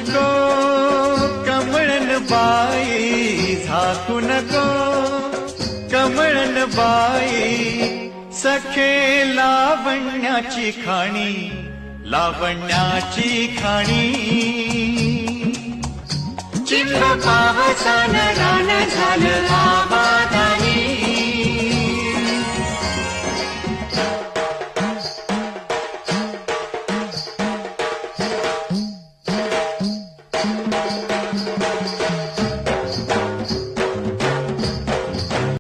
नको कमळन बाई, झाकू नको कमळन बाई. सखे लावण्याची खाणी, लावण्याची खाणी. चिंब पावसान रान झालं आबादानी.